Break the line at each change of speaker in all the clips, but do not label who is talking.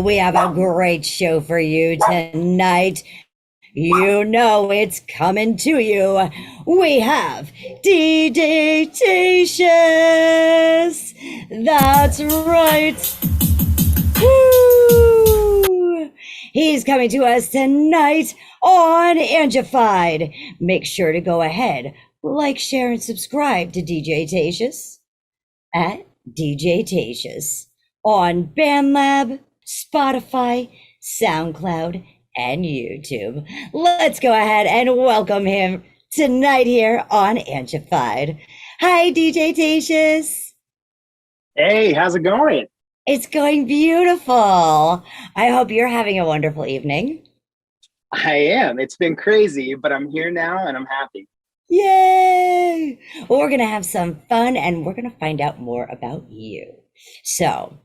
we have a great show for you tonight. You know it's coming to you. We have DJ Tatious. That's right. Woo! He's coming to us tonight on Angified. Make sure to go ahead, like, share, and subscribe to DJ Tatious at DJ Tatious on BandLab, Spotify, SoundCloud, and YouTube. Let's go ahead and welcome him tonight here on Angified. Hi, DJ Tatious.
Hey, how's it going?
It's going beautiful. I hope you're having a wonderful evening.
I am. It's been crazy, but I'm here now and I'm happy.
Yay! Well, we're going to have some fun and we're going to find out more about you. So,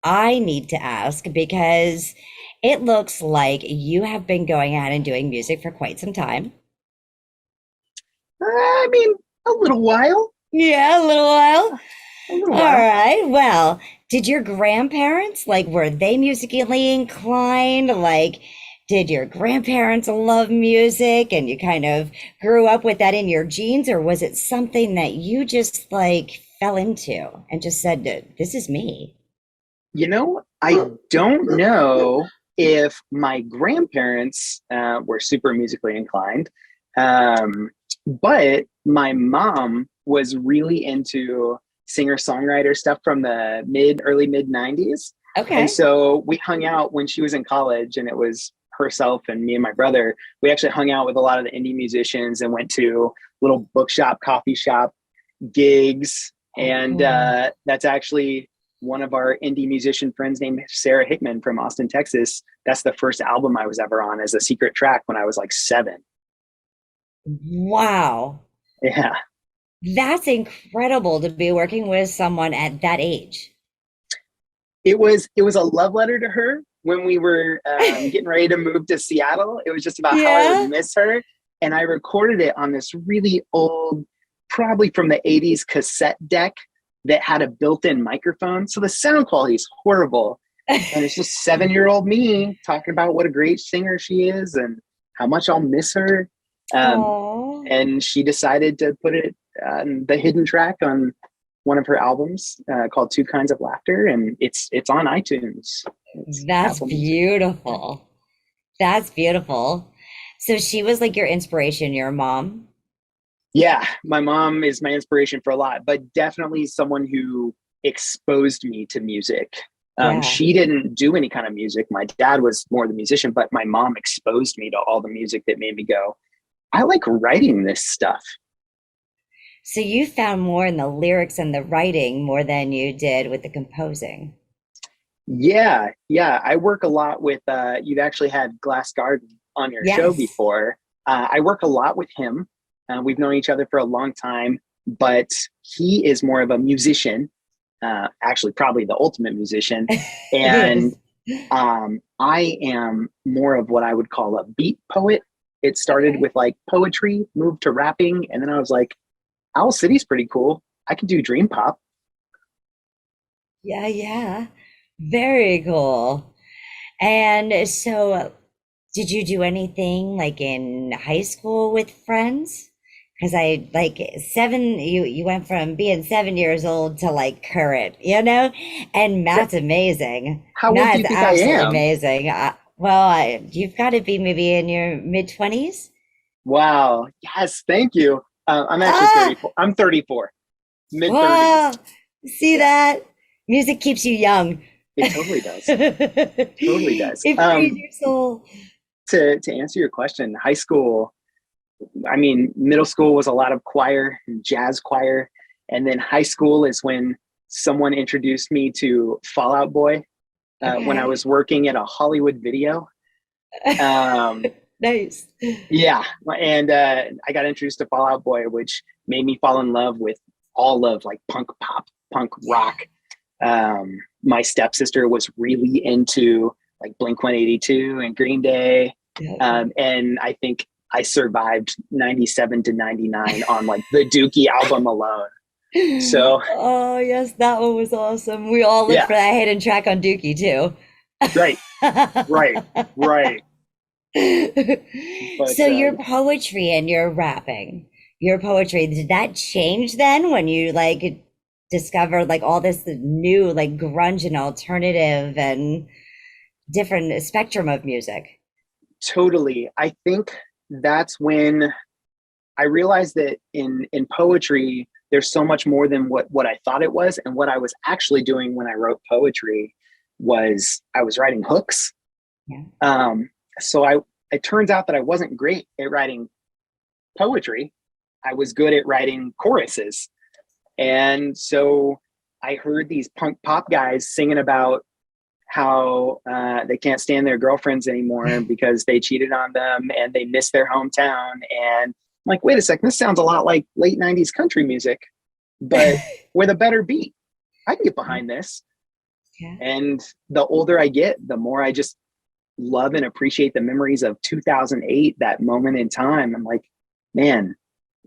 I need to ask because it looks like you have been going out and doing music for quite some time.
I mean, a little while.
Yeah, a little while.
A little
All
while.
right. Well, did your grandparents, were they musically inclined? Did your grandparents love music and you kind of grew up with that in your genes, or was it something that you just fell into and just said, this is me?
I don't know if my grandparents were super musically inclined, but my mom was really into singer-songwriter stuff from the early mid 90s.
Okay.
And so we hung out when she was in college, and it was herself and me and my brother. We actually hung out with a lot of the indie musicians and went to little bookshop, coffee shop gigs. And that's actually one of our indie musician friends named Sarah Hickman from Austin, Texas. That's the first album I was ever on as a secret track when I was 7.
Wow.
Yeah.
That's incredible to be working with someone at that age.
It was a love letter to her when we were getting ready to move to Seattle. It was just about how I would miss her. And I recorded it on this really old, probably from the 80s cassette deck that had a built-in microphone. So the sound quality is horrible. And it's just 7-year-old me talking about what a great singer she is and how much I'll miss her. And she decided to put it the hidden track on one of her albums called Two Kinds of Laughter, and it's on iTunes.
That's beautiful. That's beautiful. So she was your inspiration, your mom?
Yeah, my mom is my inspiration for a lot, but definitely someone who exposed me to music. She didn't do any kind of music. My dad was more the musician, but my mom exposed me to all the music that made me go, I like writing this stuff.
So you found more in the lyrics and the writing more than you did with the composing.
Yeah. I work a lot with, you've actually had Glass Garden on your show before. I work a lot with him. We've known each other for a long time, but he is more of a musician, actually probably the ultimate musician. And I am more of what I would call a beat poet. It started with poetry, moved to rapping, and then I was like, Owl City's pretty cool. I can do dream pop.
Yeah. Very cool. And so did you do anything in high school with friends? Because you went from being 7 years old to current, and Matt's amazing.
How old do you think I am?
Amazing. You've got to be maybe in your mid-20s.
Wow. Yes, thank you. I'm actually 34. I'm 34. Mid-30s.
Wow. See that? Music keeps you young.
It totally does. It totally does.
It frees your soul.
To answer your question, high school, middle school was a lot of choir and jazz choir. And then high school is when someone introduced me to Fall Out Boy when I was working at a Hollywood video.
Nice.
Yeah. And I got introduced to Fall Out Boy, which made me fall in love with all of punk pop, punk rock. My stepsister was really into Blink-182 and Green Day. And I think I survived 97 to 99 on the Dookie album alone. So
oh yes, that one was awesome. We all looked for that hidden track on Dookie too.
Right, right, right. But
So your poetry and your rapping, your poetry, did that change then when you like discovered like all this new like grunge and alternative and different spectrum of music?
totally. I think that's when I realized that in poetry, there's so much more than what I thought it was. And what I was actually doing when I wrote poetry was I was writing hooks.
Yeah.
So it turns out that I wasn't great at writing poetry. I was good at writing choruses. And so I heard these punk pop guys singing about how they can't stand their girlfriends anymore because they cheated on them and they miss their hometown. And I'm like, wait a second, this sounds a lot like late 90s country music, but with a better beat. I can get behind this.
Yeah.
And the older I get, the more I just love and appreciate the memories of 2008, that moment in time. I'm like, man,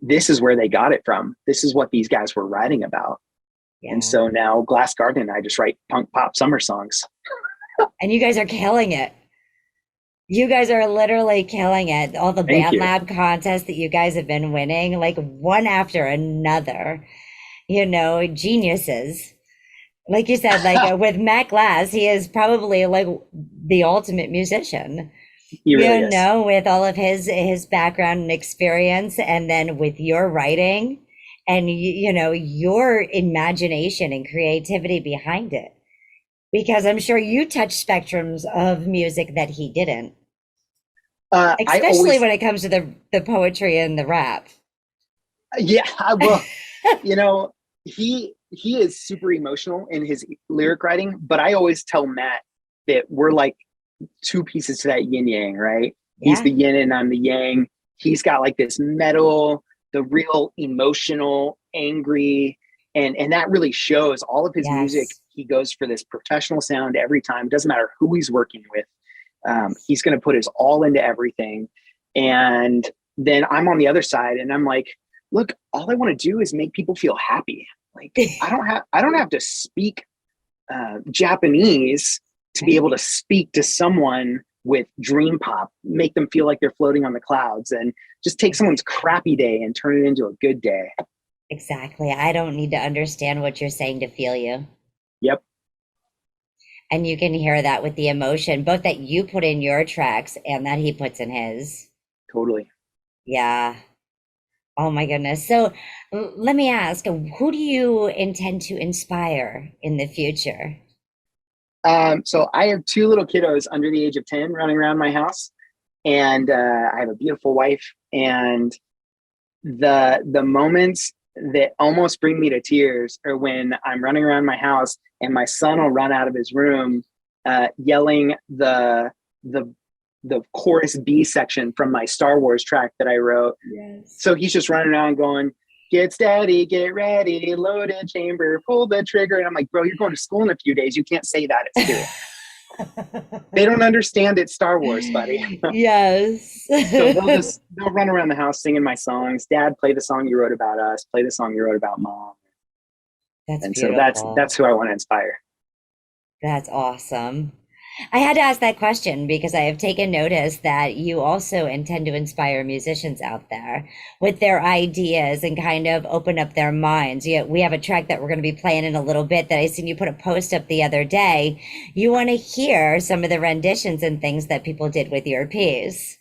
this is where they got it from. This is what these guys were writing about.
Yeah.
And so now Glass Garden, I just write punk pop summer songs.
And you guys are killing it. You guys are literally killing it. All the
Thank
band
you.
lab contests that you guys have been winning, like one after another, you know, geniuses. Like you said, like with Matt Glass, he is probably like the ultimate musician.
He really
You
is.
know, with all of his background and experience, and then with your writing and you know, your imagination and creativity behind it. Because I'm sure you touch spectrums of music that he didn't,
I
especially
always,
when it comes to the poetry and the rap.
yeah, I will. You know, he is super emotional in his lyric writing, but I always tell Matt that we're like two pieces to that yin yang, right? He's
Yeah.
the yin and I'm the yang. He's got like this metal, the real emotional, angry, and that really shows. All of his music,
Yes.
he goes for this professional sound every time. It doesn't matter who he's working with. He's going to put his all into everything. And then I'm on the other side and I'm like, look, all I want to do is make people feel happy. Like I don't have to speak Japanese to be able to speak to someone with dream pop, make them feel like they're floating on the clouds, and just take someone's crappy day and turn it into a good day.
Exactly. I don't need to understand what you're saying to feel you.
Yep,
And you can hear that with the emotion, both that you put in your tracks and that he puts in his.
totally.
Yeah. Oh my goodness. So let me ask, who do you intend to inspire in the future?
So I have two little kiddos under the age of 10 running around my house, and I have a beautiful wife. And the moments that almost bring me to tears are when I'm running around my house and my son will run out of his room yelling the the chorus B section from my Star Wars track that I wrote.
Yes.
So he's just running around going, "Get steady, get ready, loaded chamber, pull the trigger." And I'm like, bro, you're going to school in a few days. You can't say that at school. They don't understand it's Star Wars, buddy.
Yes.
So they'll run around the house singing my songs. Dad, play the song you wrote about us. Play the song you wrote about mom.
That's
And so
beautiful.
that's who I want to inspire.
That's awesome. I had to ask that question because I have taken notice that you also intend to inspire musicians out there with their ideas and kind of open up their minds. Yeah, we have a track that we're going to be playing in a little bit that I seen you put a post up the other day. You want to hear some of the renditions and things that people did with your piece.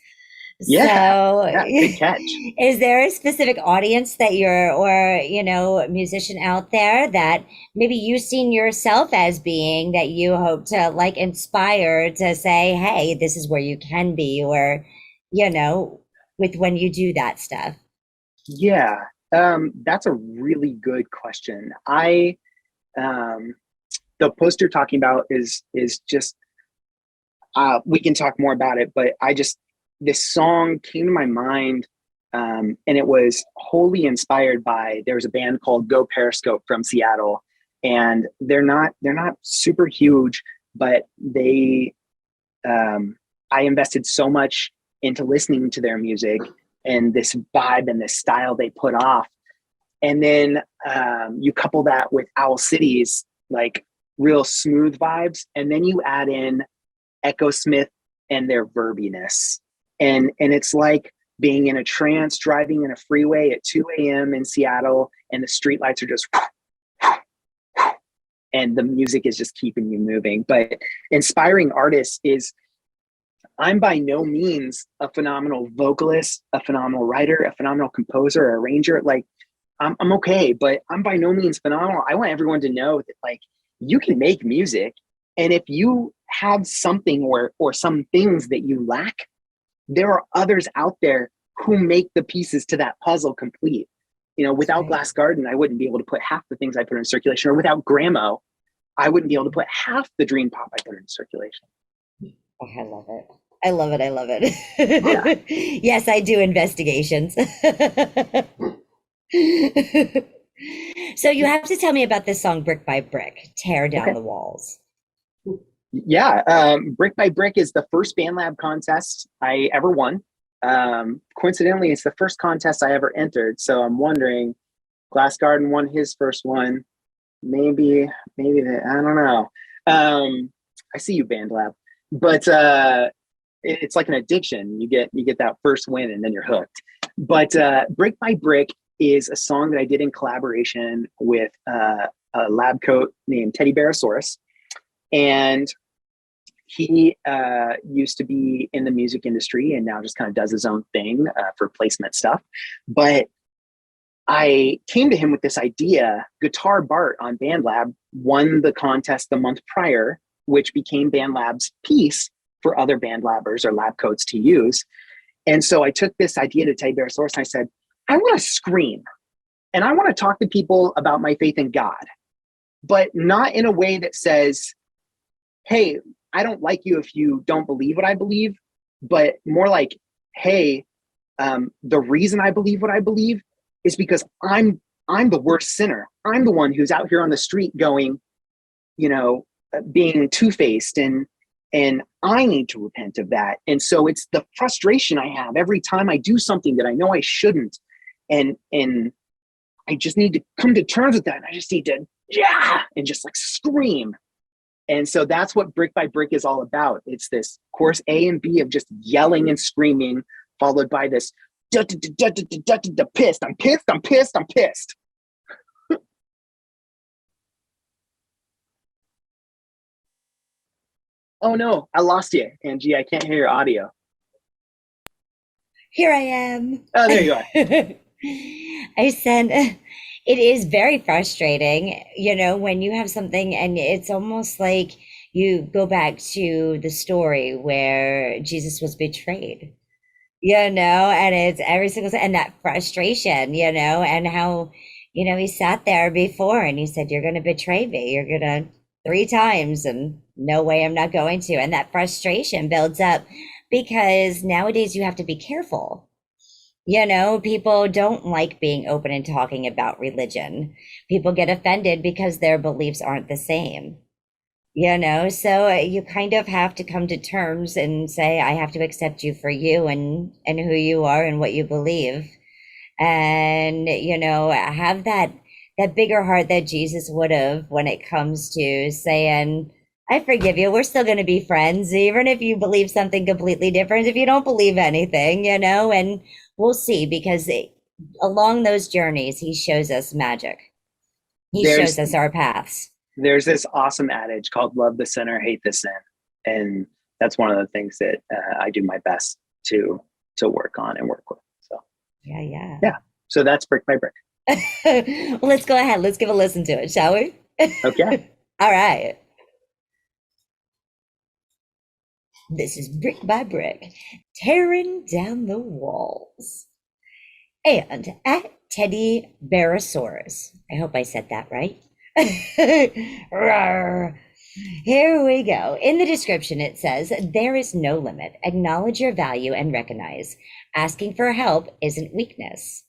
Yeah,
So,
yeah, good catch.
is there a specific audience that you're, or, you know, musician out there that maybe you've seen yourself as being that you hope to like inspire to say, hey, this is where you can be, or, you know, with when you do that stuff?
Yeah, that's a really good question. Um, the post you're talking about is just we can talk more about it, but this song came to my mind, and it was wholly inspired by, there was a band called Go Periscope from Seattle, and they're not super huge, but I invested so much into listening to their music and this vibe and this style they put off. And then you couple that with Owl City's like real smooth vibes, and then you add in Echo Smith and their verbiness. And it's like being in a trance, driving in a freeway at 2 a.m. in Seattle, and the streetlights are just, and the music is just keeping you moving. But inspiring artists is, I'm by no means a phenomenal vocalist, a phenomenal writer, a phenomenal composer, arranger. Like, I'm okay, but I'm by no means phenomenal. I want everyone to know that, like, you can make music, and if you have something or some things that you lack, there are others out there who make the pieces to that puzzle complete. You know, without Glass Garden, I wouldn't be able to put half the things I put in circulation, or without Gramo, I wouldn't be able to put half the dream pop I put in circulation.
Oh, I love it. I love it. I love it. Yeah. Yes, I do investigations. So you have to tell me about this song, Brick by Brick, Tear Down the Walls.
Yeah, Brick by Brick is the first BandLab contest I ever won. Coincidentally, it's the first contest I ever entered. So I'm wondering, Glass Garden won his first one. Maybe I don't know. I see you, BandLab. But it's like an addiction. You get that first win and then you're hooked. But Brick by Brick is a song that I did in collaboration with a lab coat named Teddy Bearosaurus. And he used to be in the music industry and now just kind of does his own thing for placement stuff. But I came to him with this idea. Guitar Bart on BandLab won the contest the month prior, which became BandLab's piece for other BandLabbers or lab coats to use. And so I took this idea to Teddy Bearosaurus and I said, I want to scream and I want to talk to people about my faith in God, but not in a way that says, hey, I don't like you if you don't believe what I believe, but more like, hey, the reason I believe what I believe is because I'm the worst sinner. I'm the one who's out here on the street going, you know, being two-faced, and I need to repent of that. And so it's the frustration I have every time I do something that I know I shouldn't, and I just need to come to terms with that. And I just need to, and just like scream. And so that's what Brick by Brick is all about. It's this course A and B of just yelling and screaming, followed by this pissed, I'm pissed, I'm pissed, I'm pissed. Oh no, I lost you, Angie. I can't hear your audio.
Here I am.
Oh, there you are.
I said, it is very frustrating, you know, when you have something and it's almost like you go back to the story where Jesus was betrayed, you know, and it's every single time, and that frustration, you know, and how, you know, he sat there before and he said, you're going to betray me. You're going to 3 times, and no way, I'm not going to. And that frustration builds up because nowadays you have to be careful. You know, people don't like being open and talking about religion. People get offended because their beliefs aren't the same. You know, so you kind of have to come to terms and say, I have to accept you for you and who you are and what you believe. And, you know, have that bigger heart that Jesus would have when it comes to saying, I forgive you. We're still going to be friends, even if you believe something completely different, if you don't believe anything, you know, and we'll see, because along those journeys, he shows us magic. He shows us our paths.
There's this awesome adage called love the sinner, hate the sin. And that's one of the things that I do my best to work on and work with. So, yeah. So that's Brick by Brick.
Well, let's go ahead. Let's give a listen to it, shall we?
Okay.
All right. This is Brick by Brick, tearing down the walls. And at Teddy Bearosaurus. I hope I said that right. Here we go. In the description, it says, there is no limit. Acknowledge your value and recognize. Asking for help isn't weakness.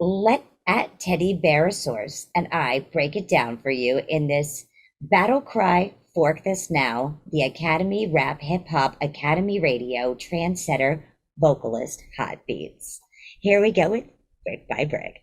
Let at Teddy Bearosaurus and I break it down for you in this battle cry. Fork This Now, the Academy Rap Hip Hop Academy Radio Trendsetter Vocalist Hot Beats. Here we go with Brick by Brick.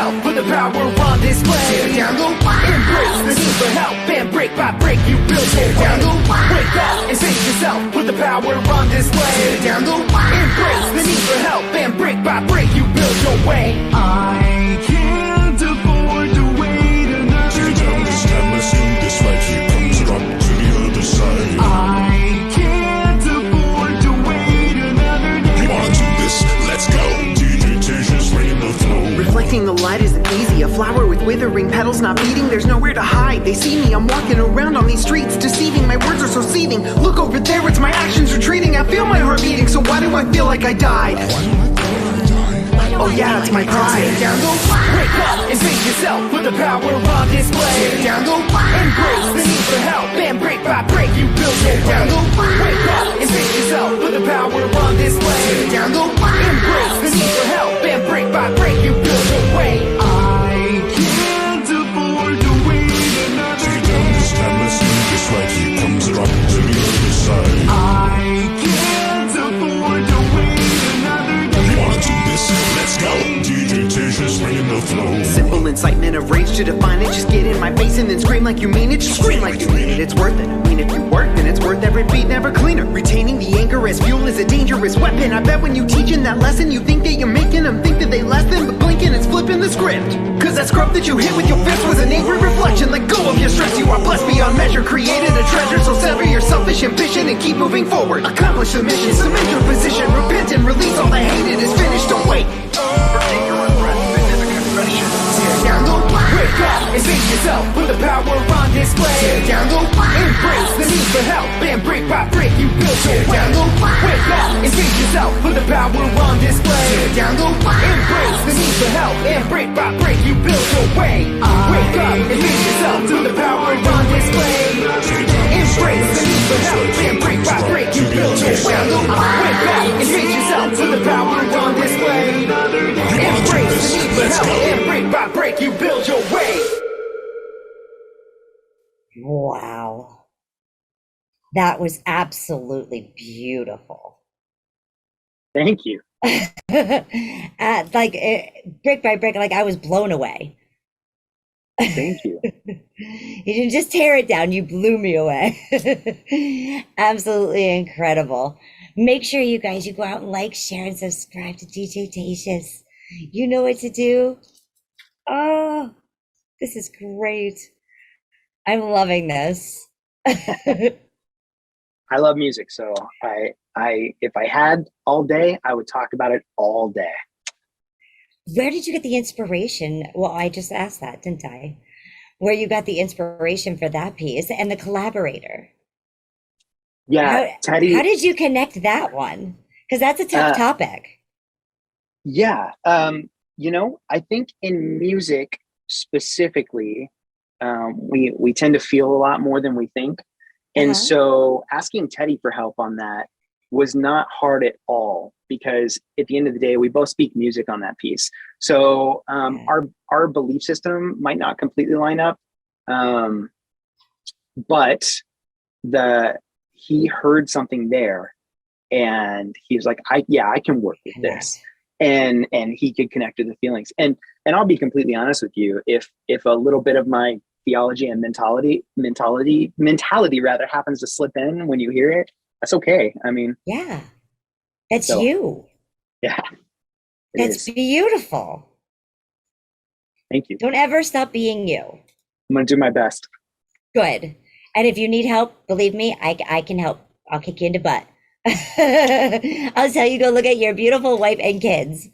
yourself, put the power on display. Tear down the wall, embrace the need for help, and break by break you build. Tear down the wall, wake up and save yourself, put the power on display. Tear down the wall, embrace the need for help, and break by break you build your way.
I can't afford to wait another day. Tear down this canvas in this fight, he comes up to the other side. I can't afford to wait another day. You wanna do this? Let's go. DJ Tatious bringing the flow.
Reflecting the light isn't easy. A flower with withering petals not beating. There's nowhere to hide. They see me. I'm walking around on these streets, deceiving. My words are so seething. Look over there, it's my actions retreating. I feel my heart beating. So why do I feel like I died? Oh yeah, it's my pride. Tear down the wall, wake up and save yourself, put the power on display. Tear down the wall, embrace the need for help, and break by break you build. Tear down the wall, wake up and save yourself, put the power on display. Tear down the wall, embrace the need for help, and break by break you build your way.
I can't afford to wait another day. Tear down this canvas in this fight, he comes up to the other side. I can't afford to wait another day. You wanna do this? Let's go. DJ Tatious bringing the flow.
Simple incitement of rage to define it. Just get in my face and then scream like you mean it. Just scream like you mean it. It's worth it. I mean, if you work, then it's worth every beat, never cleaner. Retaining the anger as fuel is a dangerous weapon. I bet when you teaching that lesson, you think that you're making them think that they lessen, but blinking it's flipping the script. Cause that scrub that you hit with your fist was an angry reflection. Let go of your stress. You are blessed beyond measure. Created a treasure. So sever your selfish ambition and keep moving forward. Accomplish the mission. Cement your position. Repent and release all the hate. It is finished. Don't wait. Tear down the wall, wake up and save yourself, put the power on display. Tear down the wall, embrace the need for help, and break by break you build. Tear down the wall, wake up and save yourself, put the power on display. Tear down the wall, embrace the need for help, and break by break you build your way. Wake up and save yourself, put the power on display. Embrace the need for help, and break by break you build your way. Wake up and save yourself, put the power on display. Embrace the need for help, and break by break you build your way.
Wow. That was absolutely beautiful.
Thank you.
Brick by brick, like I was blown away.
Thank you.
You didn't just tear it down, you blew me away. Absolutely incredible. Make sure you guys, you go out and like, share, and subscribe to DJ Tatious. You know what to do. Oh, this is great. I'm loving this.
I love music, so I if I had all day, I would talk about it all day.
Where did you get the inspiration? Well, I just asked that, didn't I? Where you got the inspiration for that piece and the collaborator.
Yeah, Teddy.
How did you connect that one? Because that's a tough topic.
Yeah, I think in music specifically, we tend to feel a lot more than we think. And so asking Teddy for help on that was not hard at all, because at the end of the day, we both speak music on that piece. So our belief system might not completely line up, but he heard something there, and he was like, I can work with this, and he could connect to the feelings. And I'll be completely honest with you, if a little bit of my theology and mentality rather happens to slip in when you hear it, that's okay. I mean,
yeah, that's you.
Yeah,
that's beautiful.
Thank you.
Don't ever stop being you.
I'm gonna do my best.
Good. And if you need help, believe me, I can help. I'll kick you in the butt. I'll tell you, go look at your beautiful wife and kids.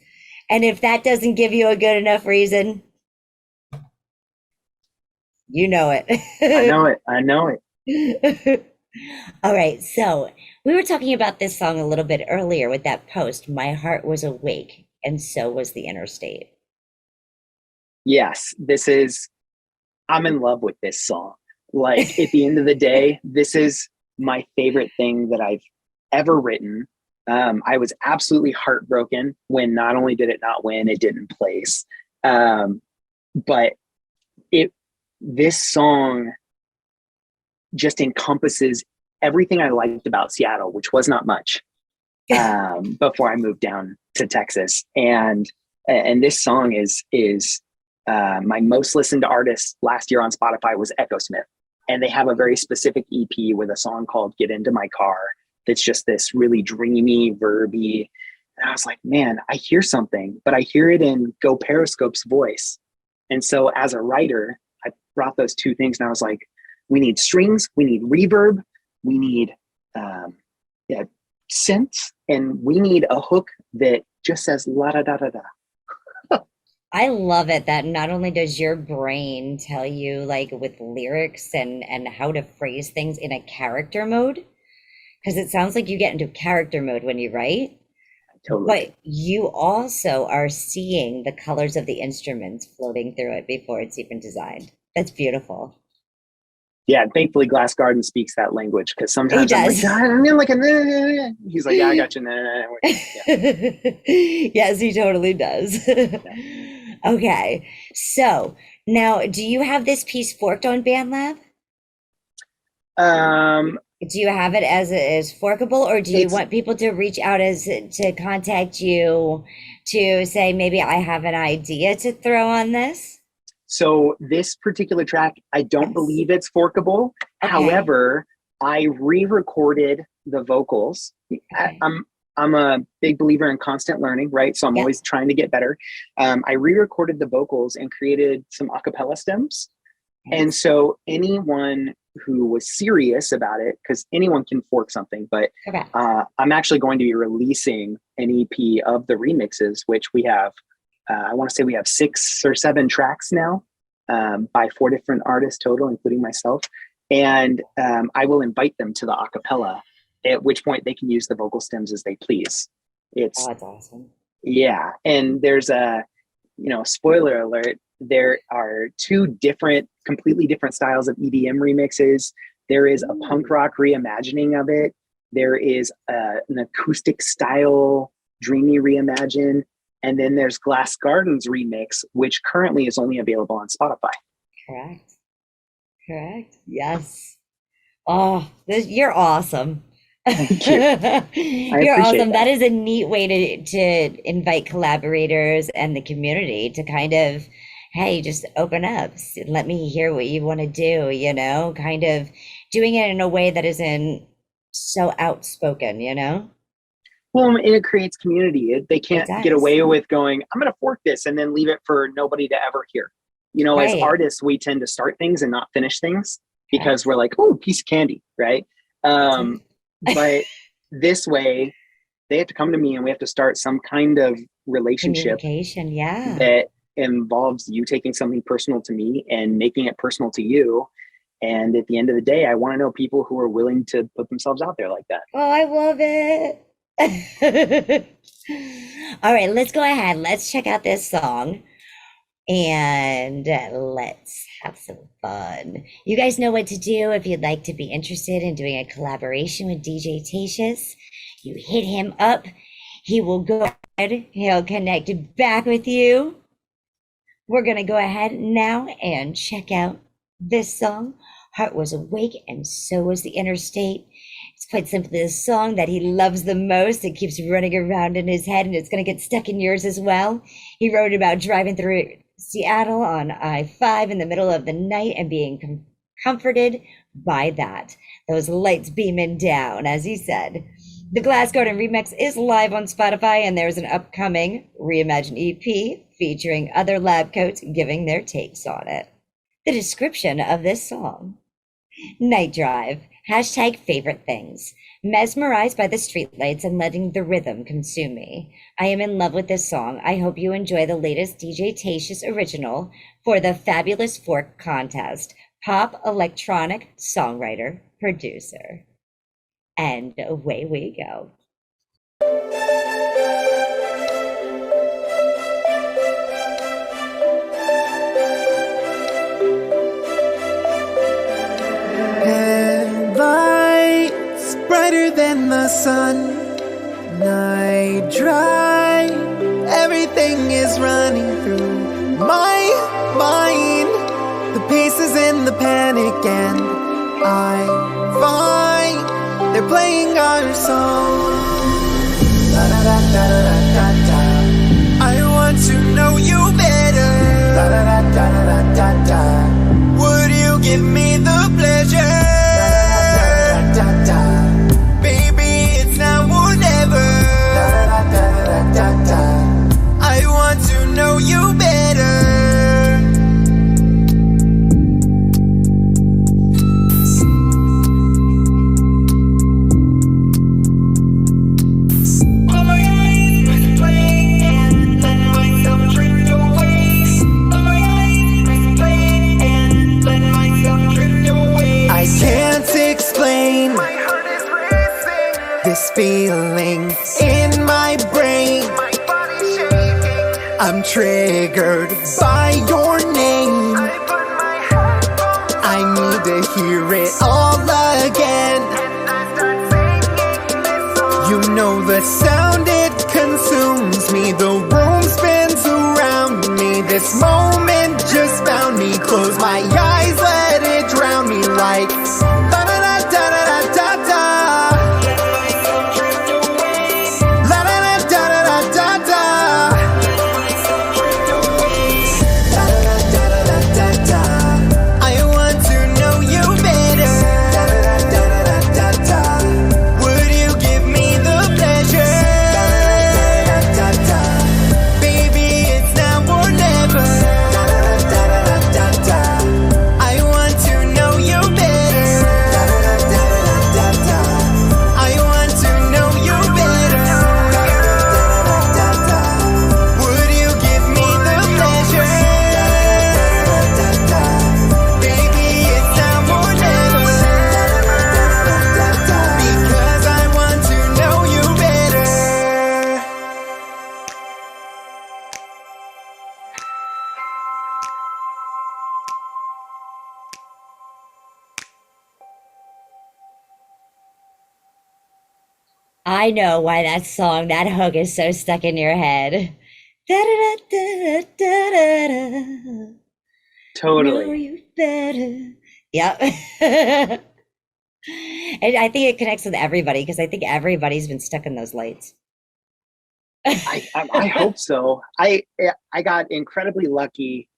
And if that doesn't give you a good enough reason, you know it.
I know it.
All right. So we were talking about this song a little bit earlier with that post. My heart was awake, and so was the interstate.
Yes, I'm in love with this song. Like, at the end of the day, this is my favorite thing that I've ever written. I was absolutely heartbroken when not only did it not win, it didn't place. But this song just encompasses everything I liked about Seattle, which was not much, before I moved down to Texas. And this song is my most listened artist last year on Spotify was Echo Smith. And they have a very specific EP with a song called Get Into My Car. That's just this really dreamy, verby. And I was like, man, I hear something, but I hear it in Go Periscope's voice. And so as a writer, I brought those two things and I was like, we need strings, we need reverb, we need synths, and we need a hook that just says la da da da da.
I love it that not only does your brain tell you like with lyrics and how to phrase things in a character mode, because it sounds like you get into character mode when you write,
Totally.
but you also are seeing the colors of the instruments floating through it before it's even designed. That's beautiful.
Yeah, thankfully Glass Garden speaks that language, because sometimes
He
I'm
does.
like, I'm like a, he's like, yeah, I got you. Yeah.
Yes, he totally does. Okay, so now do you have this piece forked on BandLab? Do you have it as forkable, or do you want people to reach out to contact you to say, maybe I have an idea to throw on this?
So this particular track, I don't believe it's forkable.
Okay.
However, I re-recorded the vocals.
Okay.
I'm a big believer in constant learning, right? So I'm always trying to get better. I re-recorded the vocals and created some a cappella stems. And so anyone who was serious about it, because anyone can fork something, but I'm actually going to be releasing an EP of the remixes, which we have, I want to say we have 6 or 7 tracks now by 4 different artists total, including myself. And I will invite them to the a cappella, at which point they can use the vocal stems as they please. It's
that's awesome.
Yeah. And there's a, spoiler alert, there are 2 completely different styles of EDM remixes. There is a punk rock reimagining of it. There is an acoustic style dreamy reimagine. And then there's Glass Garden's remix, which currently is only available on Spotify.
Correct. Yes. Oh, you're awesome.
Thank you.
You're awesome. That is a neat way to invite collaborators and the community to kind of, hey, just open up. Let me hear what you want to do, kind of doing it in a way that isn't so outspoken,
Well, and it creates community. They can't get away with going, I'm going to fork this and then leave it for nobody to ever hear. As artists, we tend to start things and not finish things because we're like, oh, piece of candy, right? But this way, they have to come to me and we have to start some kind of relationship that involves you taking something personal to me and making it personal to you. And at the end of the day, I want to know people who are willing to put themselves out there like that.
Oh, I love it. All right, let's go ahead. Let's check out this song and let's have some fun. You guys know what to do if you'd like to be interested in doing a collaboration with DJ Tatious. You hit him up. He will go ahead. He'll connect back with you. We're going to go ahead now and check out this song. Heart Was Awake and So Was the Interstate. It's quite simply the song that he loves the most. It keeps running around in his head and it's going to get stuck in yours as well. He wrote about driving through Seattle on I-5 in the middle of the night and being comforted by that. Those lights beaming down, as he said. The Glass Garden remix is live on Spotify, and there's an upcoming Reimagine EP featuring other lab coats giving their takes on it. The description of this song: night drive, #favorite things, mesmerized by the streetlights and letting the rhythm consume me. I am in love with this song. I hope you enjoy the latest DJ Tatious original for the Fabulous Fork Contest. Pop electronic songwriter, producer. And away we go.
Headlights brighter than the sun. Night drive, everything is running through my mind. The pieces in the panic, and I find they're playing our song. Da, da, da, da, da, da, da. I want to know you better. Da, da, da, feeling in my brain. I'm triggered by your name. I need to hear it all again. You know the sound, it consumes me. The room spins around me. This moment just found me. Close my eyes, let it drown me like da-da-da-da-da-da-da. La-da-da-da-da-da-da. Da-da-da-da-da-da-da. I want to know you better. Da-da-da-da-da-da. Would you give me the pleasure? Da-da-da-da-da-da. Baby, it's now or never. Da-da-da-da-da-da. I want to know you better. Da-da-da-da-da-da. I want to know you better. Da-da-da-da-da-da. Would you give me the pleasure? Da-da-da-da-da. Baby, it's now or never. Da-da-da-da-da-da. Because I want to know you better.
I know why that song, that hook is so stuck in your head. Da-da-da-da-da-da-da. Know
Totally.
you better. Yep. And I think it connects with everybody because I think everybody's been stuck in those lights.
I hope so. I got incredibly lucky.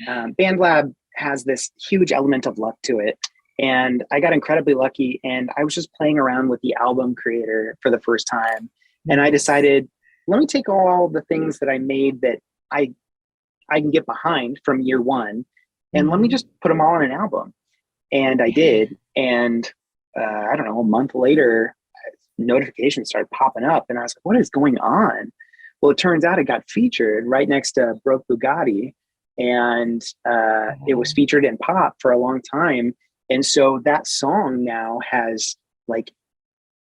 BandLab has this huge element of luck to it, and I got incredibly lucky. And I was just playing around with the album creator for the first time, and I decided, let me take all the things that I made that I can get behind from year one, and let me just put them all on an album. And I did, and I don't know, a month later, notifications started popping up, and I was like, what is going on? Well, it turns out it got featured right next to Broke Bugatti, and it was featured in pop for a long time. And so that song now has like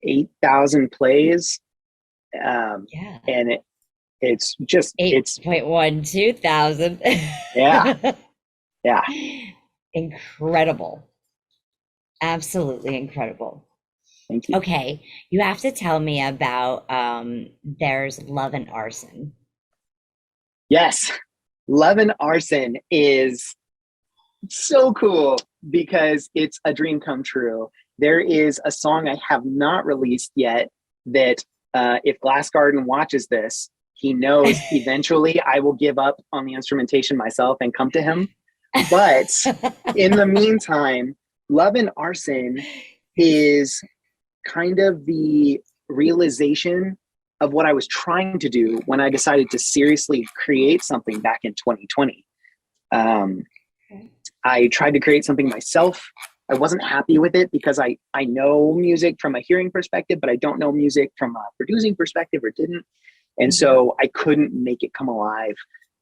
8,000 plays. And it's just, it's
8.12 thousand.
yeah. Yeah.
Incredible. Absolutely incredible.
Thank you.
Okay, you have to tell me about There's Love and Arson.
Yes. Love and Arson is so cool because it's a dream come true. There is a song I have not released yet that if Glass Garden watches this, he knows eventually I will give up on the instrumentation myself and come to him. But in the meantime, Love and Arson is kind of the realization of what I was trying to do when I decided to seriously create something back in 2020. I tried to create something myself. I wasn't happy with it because I know music from a hearing perspective, but I don't know music from a producing perspective, or didn't. And so I couldn't make it come alive.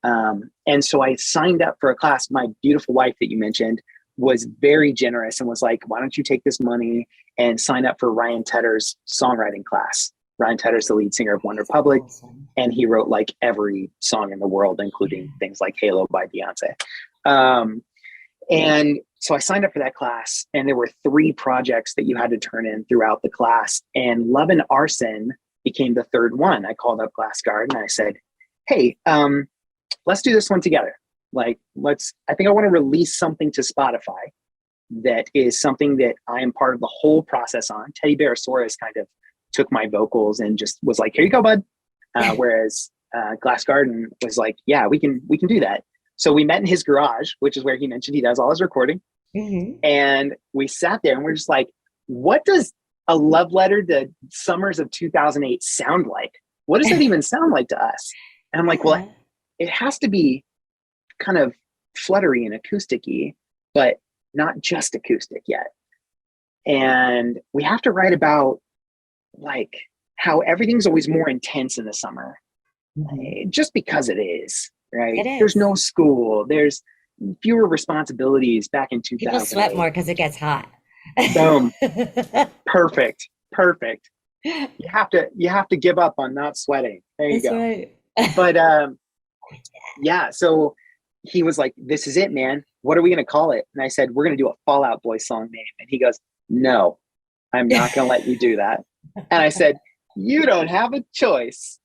And so I signed up for a class. My beautiful wife that you mentioned was very generous and was like, why don't you take this money and sign up for Ryan Tedder's songwriting class? Ryan Tedder's the lead singer of One Republic, and he wrote like every song in the world, including things like Halo by Beyonce. And so I signed up for that class, and there were 3 projects that you had to turn in throughout the class. And Love and Arson became the 3rd one. I called up Glass Garden and I said, hey, let's do this one together. Like, I think I want to release something to Spotify that is something that I am part of the whole process on. Teddy Bearsaurus kind of took my vocals and just was like, here you go, bud. Whereas Glass Garden was like, yeah, we can do that. So we met in his garage, which is where he mentioned he does all his recording. And we sat there and we're just like, what does a love letter to summers of 2008 sound like? What does that even sound like to us? And I'm like, well, it has to be kind of fluttery and acoustic-y, but not just acoustic yet. And we have to write about like how everything's always more intense in the summer, just because it is, right?
It is.
There's no school. There's fewer responsibilities back in 2000.
People sweat more because it gets hot.
Boom. Perfect. You have to give up on not sweating. There you
That's
go.
right.
But yeah, so he was like, "This is it, man. What are we gonna call it?" And I said, "We're gonna do a Fall Out Boy song name." And he goes, "No, I'm not gonna let you do that." And I said, "You don't have a choice."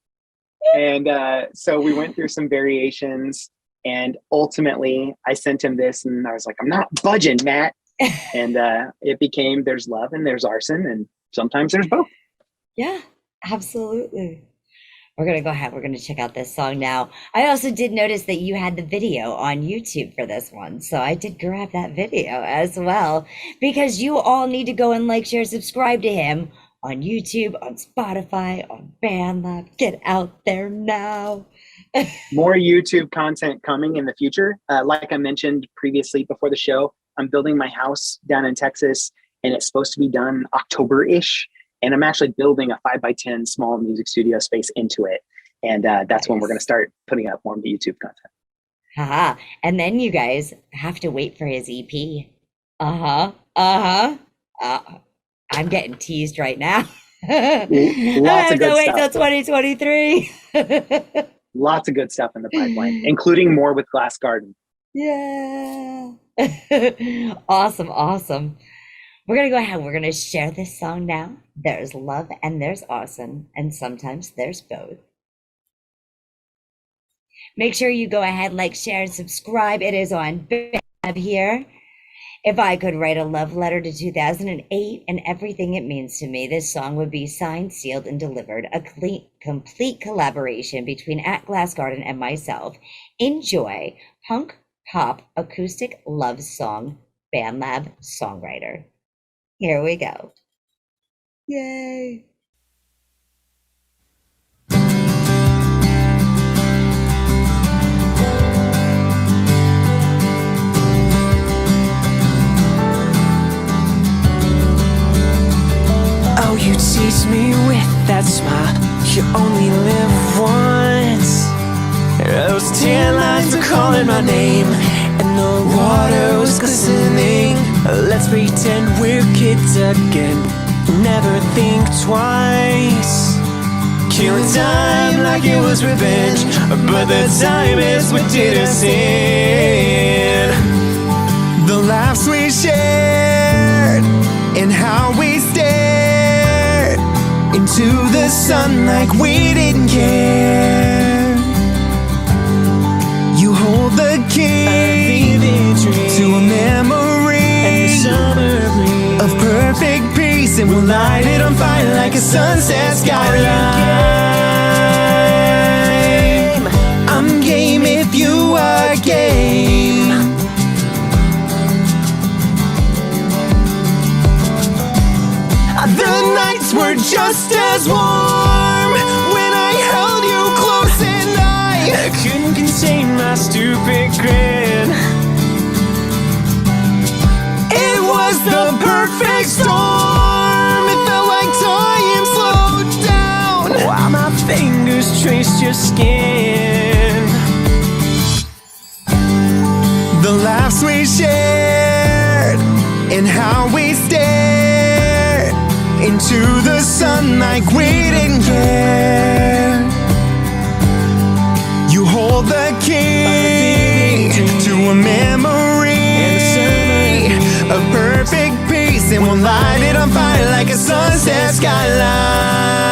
And so we went through some variations, and ultimately I sent him this, and I was like, "I'm not budging, Matt." And it became "There's Love and There's Arson," and sometimes there's both.
Yeah, absolutely. We're going to go ahead. We're going to check out this song now. I also did notice that you had the video on YouTube for this one. So I did grab that video as well, because you all need to go and like, share, subscribe to him on YouTube, on Spotify, on BandLab. Get out there now.
More YouTube content coming in the future. Like I mentioned previously before the show, I'm building my house down in Texas, and it's supposed to be done October-ish. And I'm actually building a 5x10 small music studio space into it. And that's when we're going to start putting up more of the YouTube content.
Haha. And then you guys have to wait for his EP. I'm getting teased right now.
Lots
I
of
have to
good
wait
stuff.
till 2023.
Lots of good stuff in the pipeline, including more with Glass Garden.
Yeah. Awesome. We're going to go ahead. We're going to share this song now. There's love and there's awesome. And sometimes there's both. Make sure you go ahead, like, share, and subscribe. It is on BandLab here. If I could write a love letter to 2008 and everything it means to me, this song would be signed, sealed, and delivered. A complete collaboration between At Glass Garden and myself. Enjoy. Punk, pop, acoustic love song, BandLab songwriter. Here we go. Yay.
Oh, you tease me with that smile. You only live once. Those tan lines are calling my name, and the water was glistening. Let's pretend we're kids again. Never think twice. Killing time like it was revenge, but the time is what did us in. The laughs we shared and how we stared into the sun like we didn't care. You hold the key to a memory of perfect peace, and we'll light it on fire like a sunset skyline. I'm game if you are game. The nights were just as warm when I held you close, and I couldn't contain my stupid grin. It was the perfect storm. It felt like time slowed down while my fingers traced your skin. The laughs we shared and how we stared into the sun like we didn't care. You hold the key to a memory of perfect peace, and we'll light it on fire like a sunset skyline.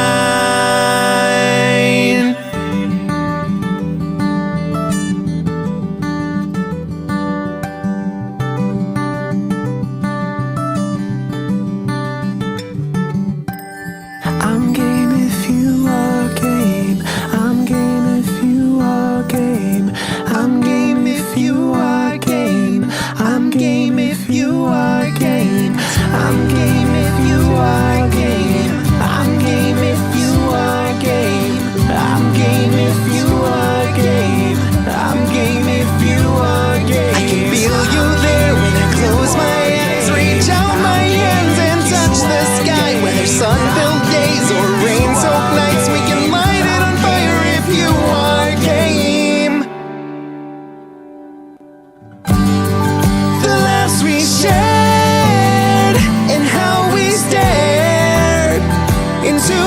I'm game if you are game. I'm game if you are game. I'm game if you are game. I'm game if you are game. I'm game if you are game. I'm game if you are game. I'm game if you are game. I'm game if you are game. I can feel you there when I close my eyes. Reach out my hands and touch the sky. Whether sun-filled days or rain-soaked nights, we can light it on fire if you are game. The laughs we shared and how we stared into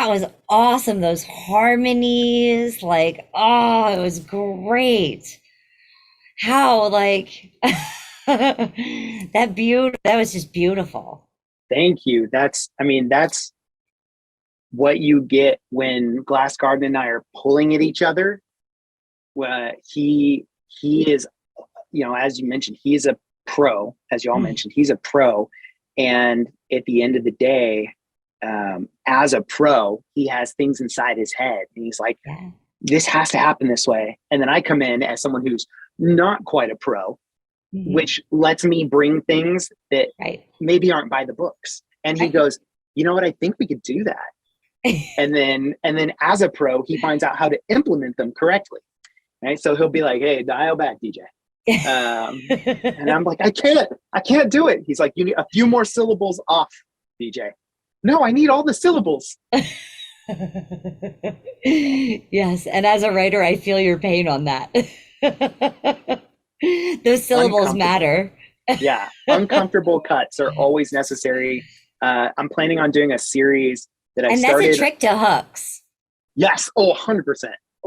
that was awesome. Those harmonies, like, oh, it was great. How, like, that was just beautiful.
Thank you. That's what you get when Glass Garden and I are pulling at each other. He is, as you mentioned, he's a pro, as you all mentioned, he's a pro. And at the end of the day, as a pro, he has things inside his head and he's like, this has to happen this way. And then I come in as someone who's not quite a pro, which lets me bring things that maybe aren't by the books. And he goes, you know what? I think we could do that. and then as a pro, he finds out how to implement them correctly. Right. So he'll be like, hey, dial back, DJ. And I'm like, I can't do it. He's like, you need a few more syllables off, DJ. No, I need all the syllables.
Yes. And as a writer, I feel your pain on that. Those syllables matter.
Yeah. Uncomfortable cuts are always necessary. I'm planning on doing a series that I started. And
that's a trick to hooks.
Yes. Oh, 100%.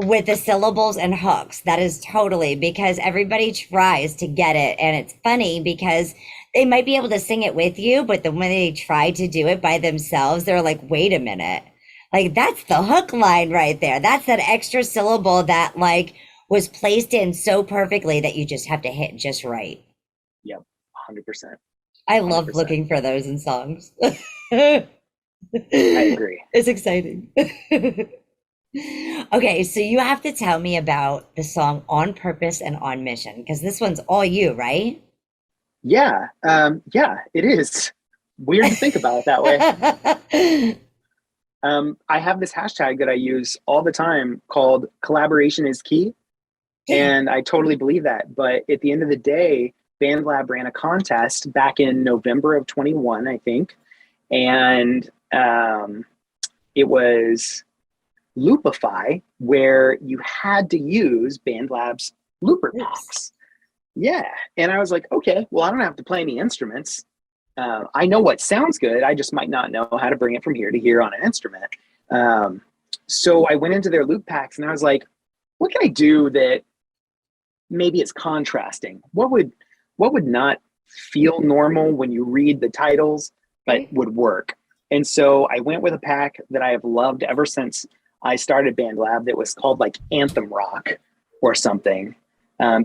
With the syllables and hooks. That is totally, because everybody tries to get it. And it's funny because they might be able to sing it with you, but then when they try to do it by themselves, they're like, wait a minute. Like, that's the hook line right there. That's that extra syllable that like was placed in so perfectly that you just have to hit just right.
Yep. 100%.
I love looking for those in songs.
I agree.
It's exciting. Okay, so you have to tell me about the song On Purpose and On Mission, because this one's all you, right?
Yeah, it is. Weird to think about it that way. I have this hashtag that I use all the time called collaboration is key. And I totally believe that. But at the end of the day, BandLab ran a contest back in November of 21, I think. And it was Loopify, where you had to use BandLab's looper packs. Yeah. And I was like, okay, well, I don't have to play any instruments. I know what sounds good. I just might not know how to bring it from here to here on an instrument. So I went into their loop packs and I was like, what can I do that maybe it's contrasting? What would not feel normal when you read the titles, but would work? And so I went with a pack that I have loved ever since I started BandLab that was called like Anthem Rock or something,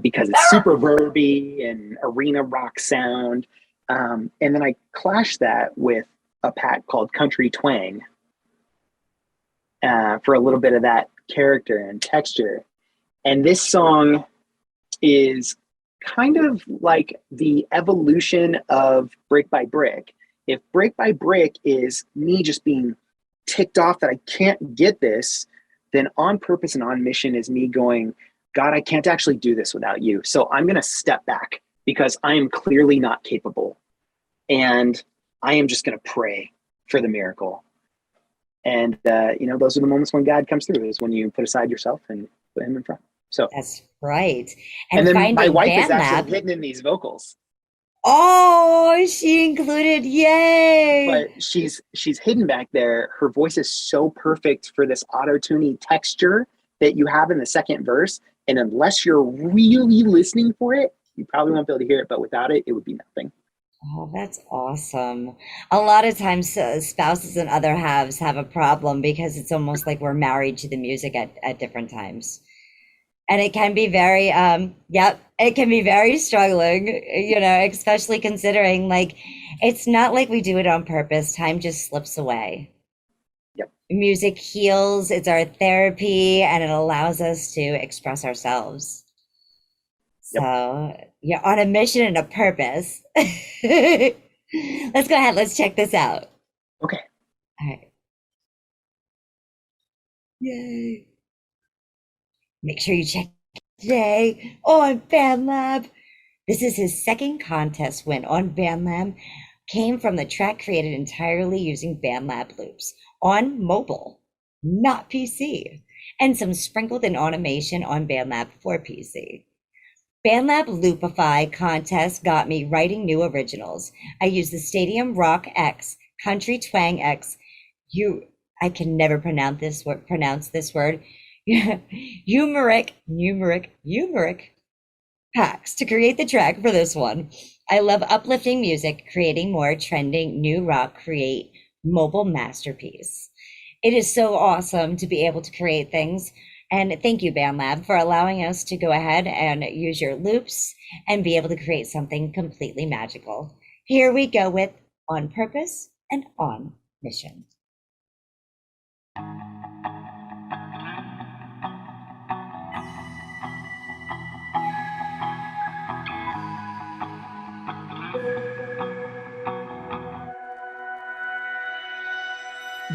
because it's super verby and arena rock sound. And then I clashed that with a pack called Country Twang for a little bit of that character and texture. And this song is kind of like the evolution of Brick by Brick. If Brick by Brick is me just being ticked off that I can't get this, then On Purpose and On Mission is me going, God, I can't actually do this without you. So I'm going to step back because I am clearly not capable. And I am just going to pray for the miracle. And, those are the moments when God comes through, is when you put aside yourself and put him in front. So
that's right.
And then my wife is actually hidden in these vocals.
Oh, she included, yay.
But she's hidden back there. Her voice is so perfect for this auto-tuning texture that you have in the second verse. And unless you're really listening for it, you probably won't be able to hear it. But without it, it would be nothing.
Oh, that's awesome. A lot of times spouses and other halves have a problem because it's almost like we're married to the music at different times. And it can be very, it can be very struggling, especially considering like, it's not like we do it on purpose. Time just slips away.
Yep.
Music heals, it's our therapy, and it allows us to express ourselves.
Yep.
So you're on a mission and a purpose. Let's go ahead. Let's check this out.
Okay.
All right. Yay. Make sure you check today on BandLab. This is his second contest win on BandLab. Came from the track created entirely using BandLab loops on mobile, not PC, and some sprinkled in automation on BandLab for PC. BandLab Loopify contest got me writing new originals. I used the Stadium Rock X, Country Twang X, I can never pronounce this word. Numeric packs to create the track for this one. I love uplifting music, creating more trending new rock, create mobile masterpiece. It is so awesome to be able to create things. And thank you, BandLab, for allowing us to go ahead and use your loops and be able to create something completely magical. Here we go with On Purpose and On Mission.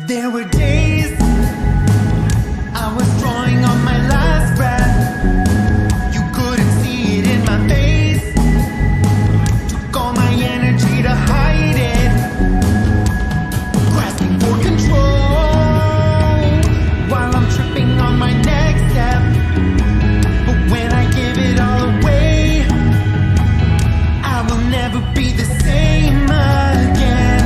There were days I was drawing on my last breath. You couldn't see it in my face. Took all my energy to hide it. Grasping for control while I'm tripping on my next step. But when I give it all away, I will never be the same again.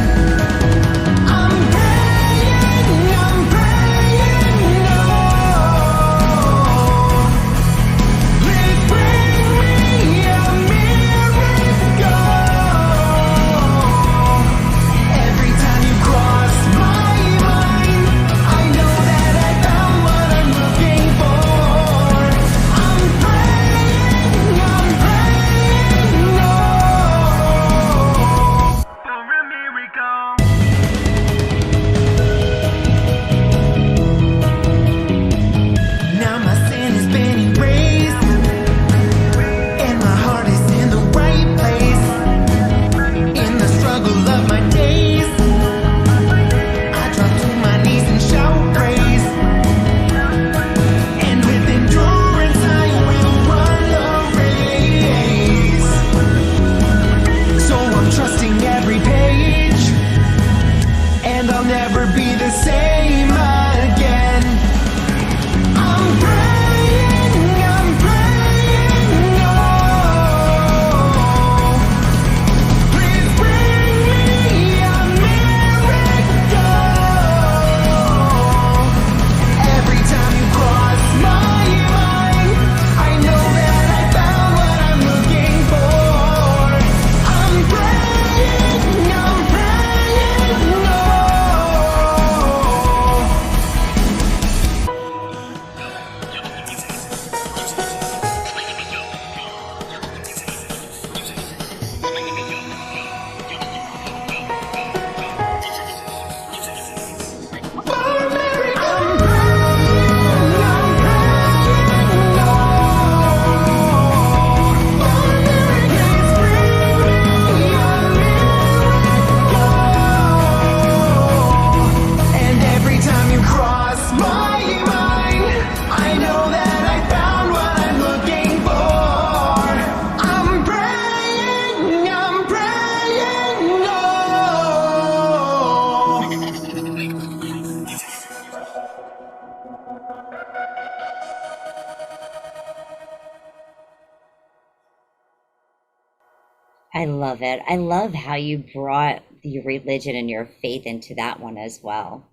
I love it. I love how you brought your religion and your faith into that one as well.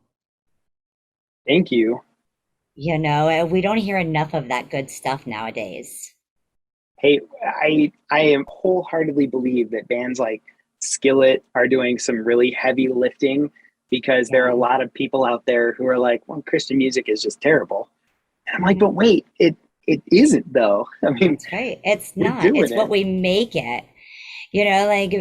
Thank you.
You know, we don't hear enough of that good stuff nowadays.
Hey, I am wholeheartedly believe that bands like Skillet are doing some really heavy lifting, because there are a lot of people out there who are like, well, Christian music is just terrible. And I'm like, but wait, it isn't though. I mean,
that's right. It's not. It's what we make it. You know, like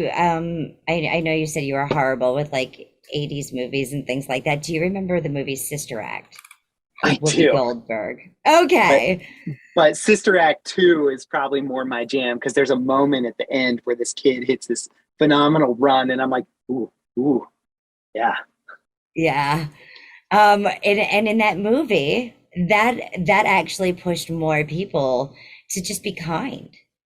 I know you said you were horrible with like 80s movies and things like that. Do you remember the movie Sister Act?
I
Whoopi
do.
Goldberg. Okay.
But Sister Act 2 is probably more my jam, because there's a moment at the end where this kid hits this phenomenal run, and I'm like, ooh, yeah.
Yeah. And in that movie, that actually pushed more people to just be kind,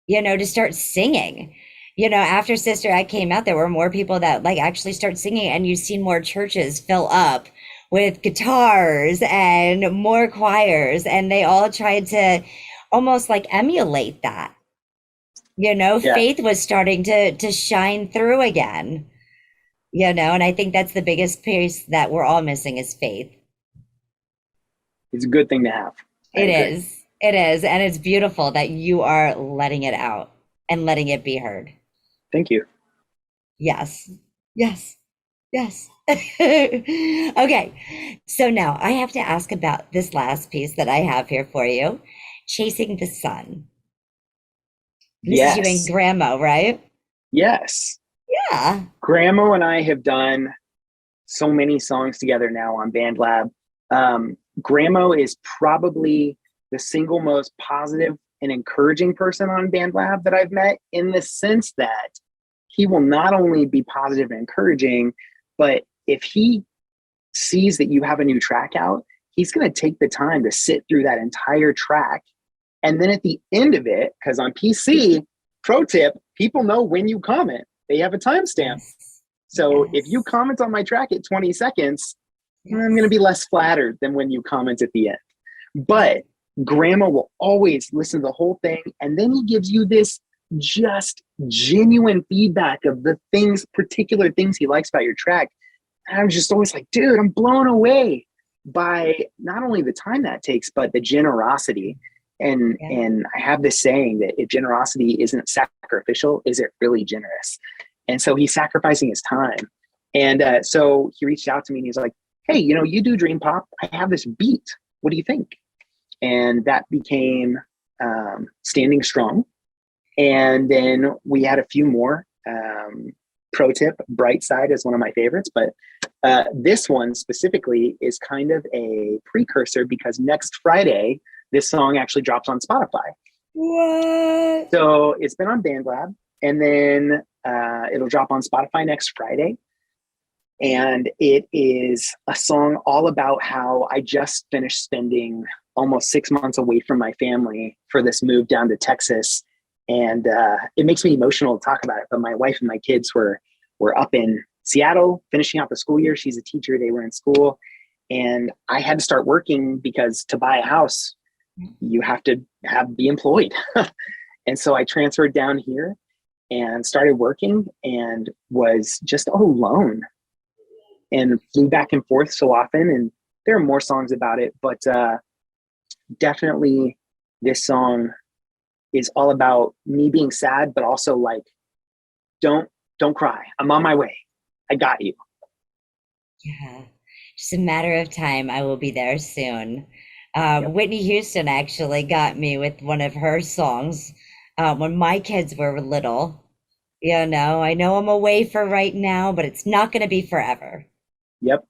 you know, to start singing. You know, after Sister Act came out, there were more people that like actually start singing, and you've seen more churches fill up with guitars and more choirs, and they all tried to almost like emulate that. You know,
Yeah.
faith was starting to shine through again. You know, and I think that's the biggest piece that we're all missing is faith.
It's a good thing to have.
It is. It is. And it's beautiful that you are letting it out and letting it be heard.
Thank you.
Yes. Yes. Yes. Okay. So now I have to ask about this last piece that I have here for you, Chasing the Sun. This is you and
Yes.
Grandma, right?
Yes.
Yeah.
Grandma and I have done so many songs together now on BandLab. Grandma is probably the single most positive and encouraging person on BandLab that I've met, in the sense that he will not only be positive and encouraging, but if he sees that you have a new track out, he's going to take the time to sit through that entire track. And then at the end of it, because on PC, pro tip, people know when you comment, they have a timestamp.
Yes.
So
Yes.
if you comment on my track at 20 seconds, I'm going to be less flattered than when you comment at the end. But Grandma will always listen to the whole thing. And then he gives you this just genuine feedback of the things, particular things he likes about your track. And I'm just always like, dude, I'm blown away by not only the time that takes, but the generosity. And I have this saying that if generosity isn't sacrificial, is it really generous? And so he's sacrificing his time. And so he reached out to me and he's like, hey, you do dream pop. I have this beat. What do you think? And that became Standing Strong. And then we had a few more. Pro tip, Bright Side is one of my favorites, but this one specifically is kind of a precursor, because next Friday, this song actually drops on Spotify.
What?
So it's been on BandLab, and then it'll drop on Spotify next Friday. And it is a song all about how I just finished spending almost 6 months away from my family for this move down to Texas. And it makes me emotional to talk about it. But my wife and my kids were up in Seattle finishing out the school year. She's a teacher. They were in school. And I had to start working, because to buy a house, you have to be employed. And so I transferred down here and started working, and was just alone and flew back and forth so often. And there are more songs about it, but definitely this song is all about me being sad, but also like, don't cry. I'm on my way. I got you.
Yeah. Just a matter of time. I will be there soon.
Yep.
Whitney Houston actually got me with one of her songs when my kids were little. I know I'm away for right now, but it's not going to be forever.
Yep.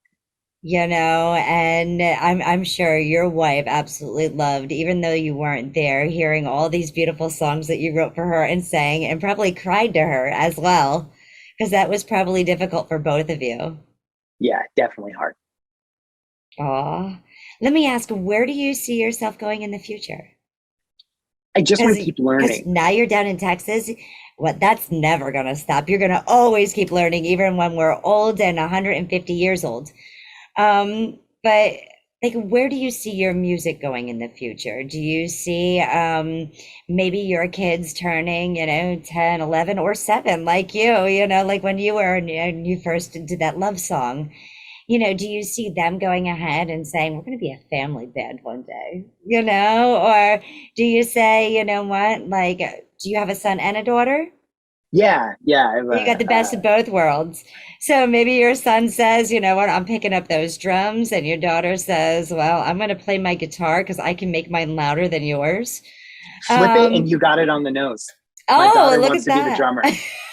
And I'm sure your wife absolutely loved, even though you weren't there, hearing all these beautiful songs that you wrote for her and sang, and probably cried to her as well, because that was probably difficult for both of you.
Yeah, definitely hard.
Aw. Let me ask, where do you see yourself going in the future?
I just want to keep
Because
learning.
now you're down in Texas. That's never going to stop. You're going to always keep learning, even when we're old and 150 years old. But like, where do you see your music going in the future? Do you see maybe your kids turning, 10, 11, or 7, like you, like when you were and you first did that love song? Do you see them going ahead and saying, we're going to be a family band one day, or do you say, what, like, do you have a son and a daughter?
Yeah.
You got the best of both worlds. So maybe your son says, you know what, I'm picking up those drums, and your daughter says, well, I'm going to play my guitar because I can make mine louder than yours.
Flip it and you got it on the nose. My
Oh,
daughter
look
wants
at
to be the drummer.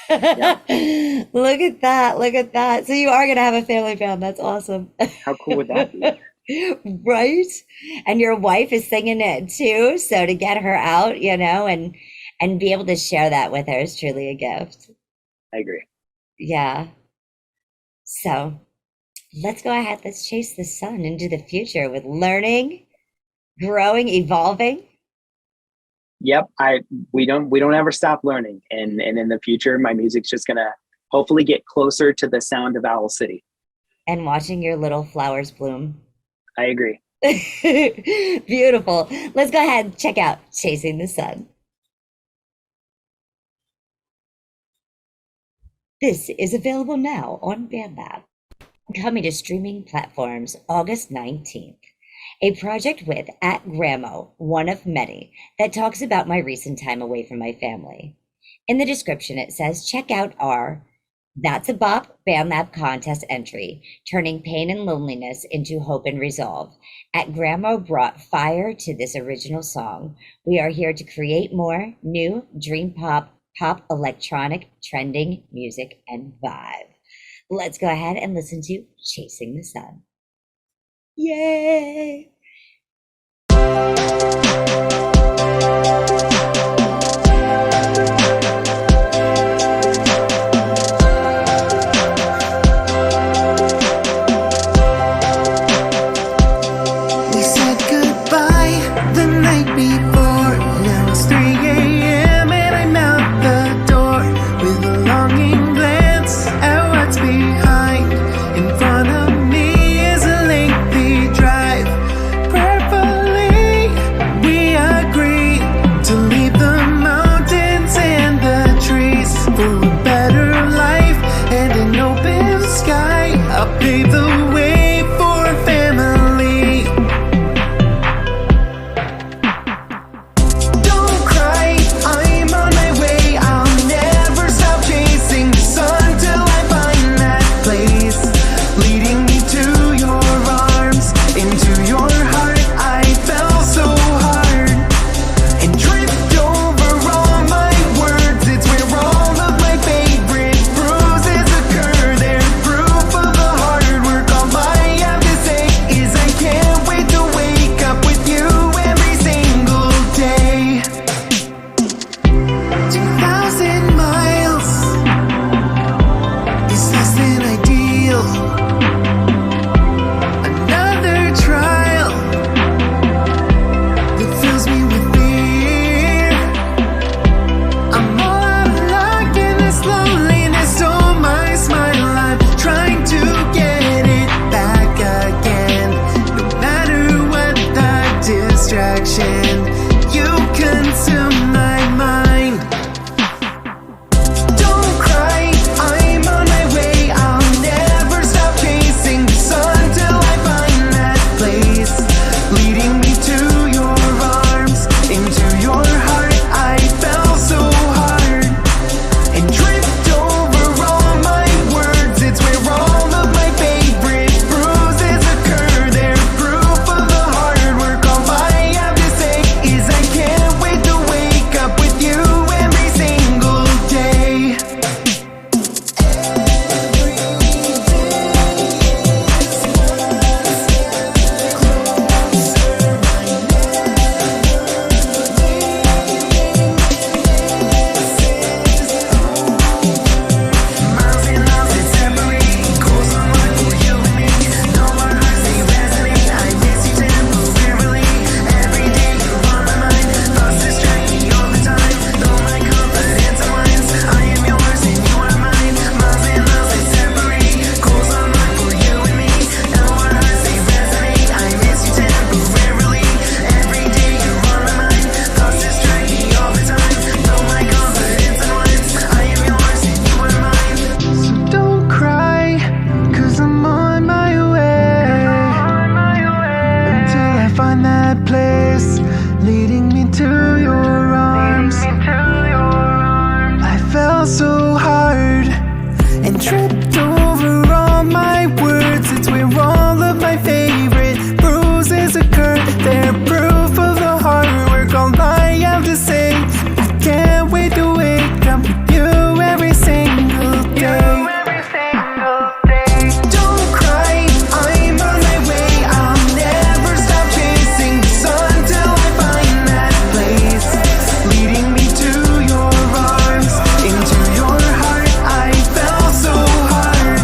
Yeah.
Look at that. Look at that. So you are going to have a family band. That's awesome.
How cool would that be?
Right? And your wife is singing it too. So to get her out, and be able to share that with her is truly a gift.
I agree.
Yeah. So let's go ahead. Let's chase the sun into the future with learning, growing, evolving.
Yep. We don't ever stop learning. And in the future, my music's just gonna hopefully get closer to the sound of Owl City.
And watching your little flowers bloom.
I agree.
Beautiful. Let's go ahead and check out Chasing the Sun. This is available now on BandLab. Coming to streaming platforms August 19th. a project with @Gramo, one of many, that talks about my recent time away from my family. In the description, it says, check out our That's a Bop BandLab contest entry, turning pain and loneliness into hope and resolve. @Gramo brought fire to this original song. We are here to create more new dream pop, electronic, trending music and vibe. Let's go ahead and listen to Chasing the Sun. Yay!
Pave the way for family. Don't cry, I'm on my way. I'll never stop chasing the sun till I find that place leading me to your arms, into your heart. I fell so hard and tripped over all my words. It's where all of my favorite bruises occur. They're proof of the hard work. All I have to say is I can't wait to wake up with you every single day. 2,000 miles is less than ideal. Another trial that fills me with fear. I'm all out of luck in this loneliness. Oh, my smile, I'm trying to get it back again. No matter what the distraction, you consume my mind. Don't cry, I'm on my way. I'll never stop chasing the sun till I find that place leading me to your arms, into your heart. I fell so hard and tripped over all my words. It's where all of my favorite bruises occur. They're proof of the hard work. All I have to say is I can't wait to wake up with you every single day. Miles and miles that separate, goals unlocked for you and me. Know our hearts, they resonate. I miss you temporarily. Every day you're on my mind. Thoughts distract me all the time. Though my confidence unwinds, I am yours and you are mine. Miles and miles that separate, goals unlocked for you and me. Know our hearts, they resonate. I miss you temporarily. Every day you're on my mind. Thoughts distract me all the time. Though my confidence unwinds, I am yours and you are mine. So don't cry, 'cause I'm on my way. Until I find that place leading me to your arms. I fell so hard and tripped over all my words. It's where all of my favorite bruises occur. They're proof of the hard work. All I have to say, I can't wait to wake up with you every single day. Don't cry, I'm on my way. I'll never stop chasing the sun till I find that place leading me to your arms, into your heart. I fell so hard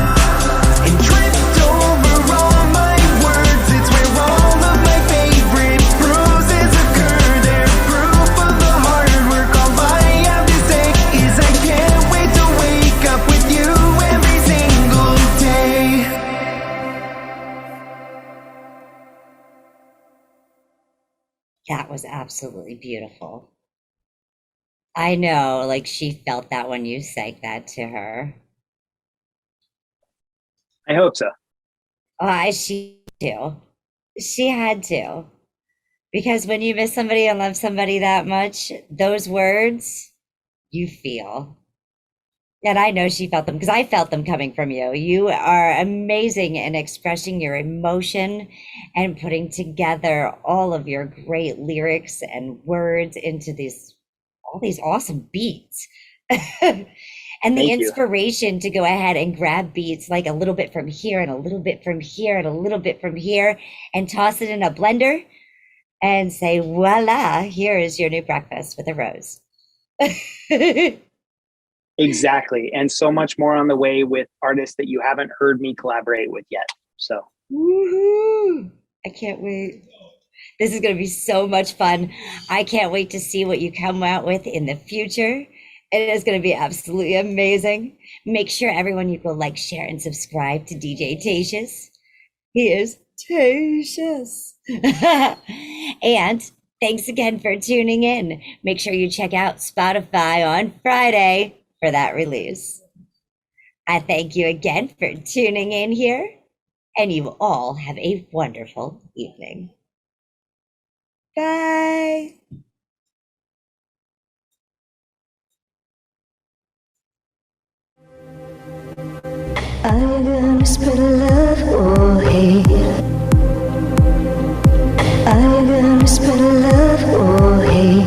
and tripped over all my words. It's where all of my favorite bruises occur. They're proof of the hard work. All I have to say is I can't wait to wake up with you every single day.
That was absolutely beautiful. I know, like she felt that when you sang that to her.
I hope so.
Oh, she do. She had to. Because when you miss somebody and love somebody that much, those words you feel. And I know she felt them because I felt them coming from you. You are amazing in expressing your emotion and putting together all of your great lyrics and words into all these awesome beats. And the
Thank you.
inspiration to go ahead and grab beats like a little bit from here and a little bit from here and a little bit from here and toss it in a blender and say, voila, here is your new breakfast with a rose.
Exactly. And so much more on the way with artists that you haven't heard me collaborate with yet. So
Woohoo! I can't wait. This is going to be so much fun. I can't wait to see what you come out with in the future. It is going to be absolutely amazing. Make sure everyone you go like, share, and subscribe to DJ Tatious. He is Tatious. And thanks again for tuning in. Make sure you check out Spotify on Friday for that release. I thank you again for tuning in here, and you all have a wonderful evening. Bye. I'm gonna spread love or hate. I'm gonna spread love or hate.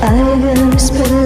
I'm gonna spread